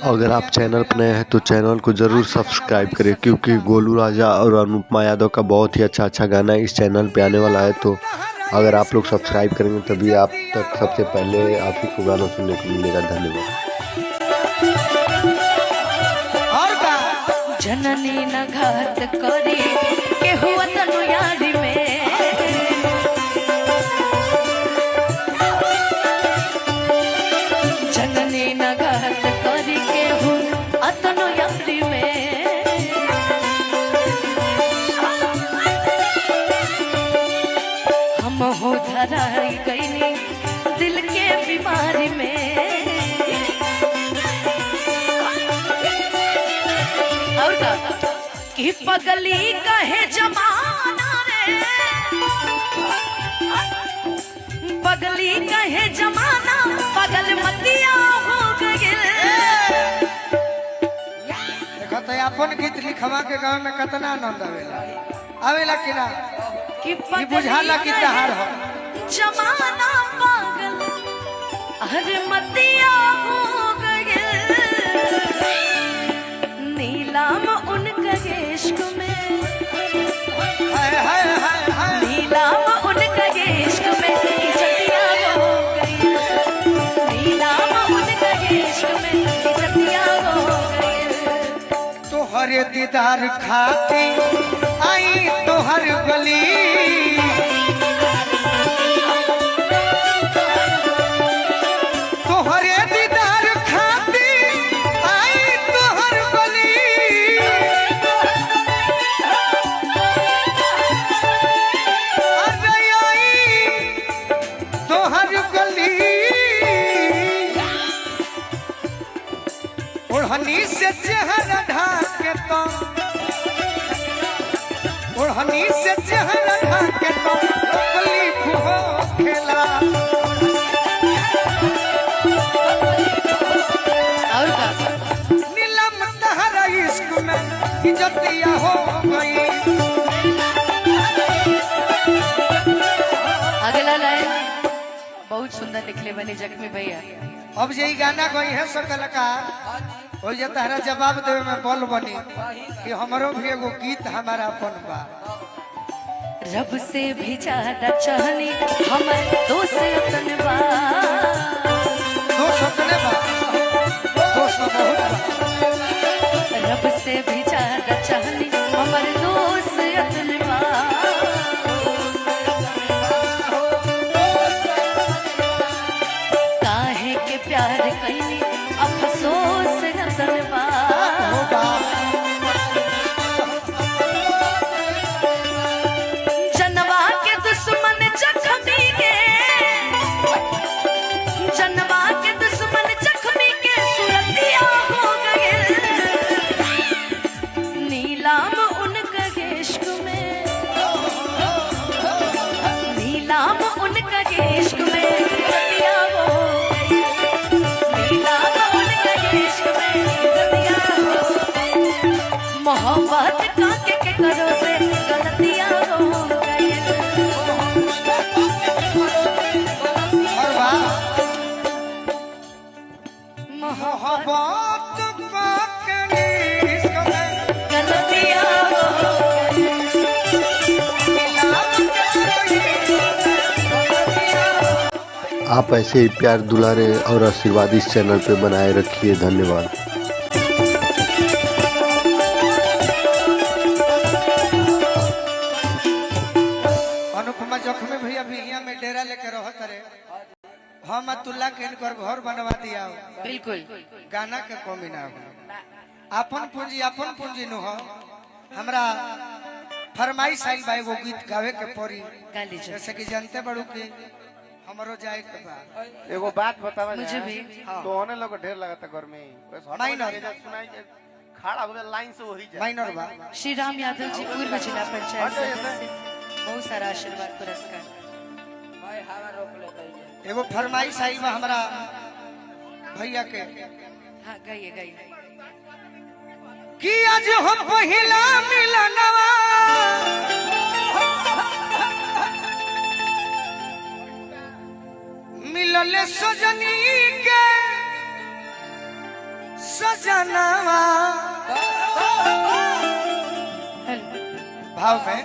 अगर आप चैनल पर नए हैं तो चैनल को ज़रूर सब्सक्राइब करें, क्योंकि गोलू राजा और अनुपमा यादव का बहुत ही अच्छा गाना इस चैनल पे आने वाला है। तो अगर आप लोग सब्सक्राइब करेंगे तभी आप तक सबसे पहले आप ही को गाना सुनने को मिलेगा। धन्यवाद। जननी न घात करी केहू तनु याद में, जननी न घात करी केहू अतनु याद में। हम हो धराई गईनी दिल के बीमारी में। कि पगली कहे जमाना रे, पगली कहे जमाना पगल मतिया हो गए। देखो तो अपन गीत लिखवा के गाँव में कितना आनंद आवेला कि ना, कि बुझाला कि तहार हो जमाना पागल अरे मतिया हो गए। नीलाम उनका इश्क में, नीलाम उनका इश्क में इज्जतिया हो गई। नीलाम उनका इश्क में इज्जतिया हो गई। तोहरे दीदार खाती आई तोहर गली, तोहरे दीदार खाती आई तोहर गली। अरे आई तोहर गली, ओढ़नी से चेहरा ढाके तो, ओढ़नी से चेहरा ढाके तो तकलीफ हो खेला। और का नीलम तहरा इश्क में इज्जतिया हो गई। अगला लाइन बहुत सुंदर लिखले बने जख्मी भैया। अब जे गाना गई है सब कलाकार हो जे तहरा जवाब देवे में बोल बनी कि हमरो भी एगो गीत हमारा अपन बा। रब से भी ज्यादा चाहनी हमर दोस्त अपन बा, दोस्त अपने बा, दोस्त बहुत बा। रब से भी ज्यादा चाहनी हमर दोस्त अपन बा। काहे के प्यार कईनी अफसोस अपन बा। जनवा के दुश्मन जख्मी के, जनवा के दुश्मन जख्मी के सुरतिया हो गए। नीलाम उनका इश्क में, नीलाम उनका इश्क में इज्जतिया हो गई। नीलाम उनका इश्क में इज्जतिया हो गई। मोहब्बत काके के करो से गलतियां हो गई। और बा मोहब्बत मोहब्बत का इश्क में गलतियां हो गई। आप ऐसे ही प्यार दुलारे और आशीर्वाद इस चैनल पे बनाए रखिए। धन्यवाद। अनुपमा जख्मी भैया भी यहाँ में डेरा लेके रहत रे, हम अतुल्ला के इनकर घर बनवा दिया। बिल्कुल गाना के कमी ना हो, अपन पूंजी न हो। हमरा फरमाइश आइल बा एगो गीत गावे के पड़ी, गा लीजिए। जैसे कि जानते बड़ू कि हमरो जाए के बा। एगो बात बतावा मुझे भी तो होने लोग ढेर लगता गर्मी बस हट माइनर। के सुनाई जे खड़ा हो लाइन से वही जा माइनर बा। श्री राम यादव जी पूर्व जिला पंचायत हट जाइए सदस्य, बहुत सारा आशीर्वाद पुरस्कार। एगो फरमाइश आइल बा हमरा भैया के। हाँ गाइए गाइए। कि आज हो पहिला मिलनवा, मिलले सजनी के सजनावा भाव में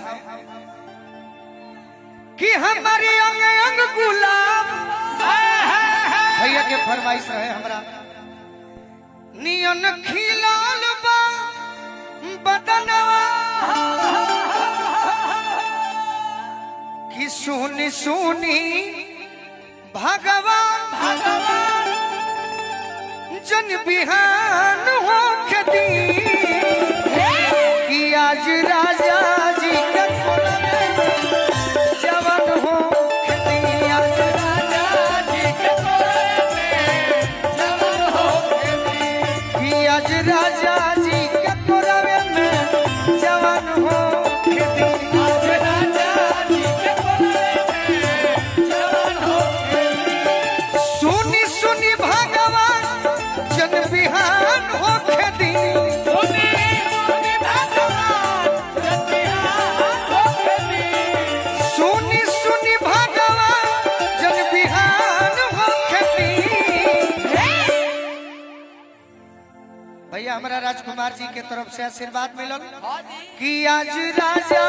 कि हमारी अंग अंग गुलाब भैया के फरमाइश रहे हमरा नियन खिलाल बा बदनवा कि सुनी सुनी भगवान जन बिहान हो खेती कि आज राजा जी के जवान हो खेती आज राजा जी के जवान हो कि आज राजा जी के कोरवे में जवान हो खेती आज राजा जी के जवान हो सुनी सुनी भगवान जन बिहान हो खेती सुनी सुनी भगवान जन बिहान हो खेती सुनी सुनी भगवान जन बिहान हो खेती भैया हमारा राजकुमार जी के तरफ से आशीर्वाद मिलल कि आज राजा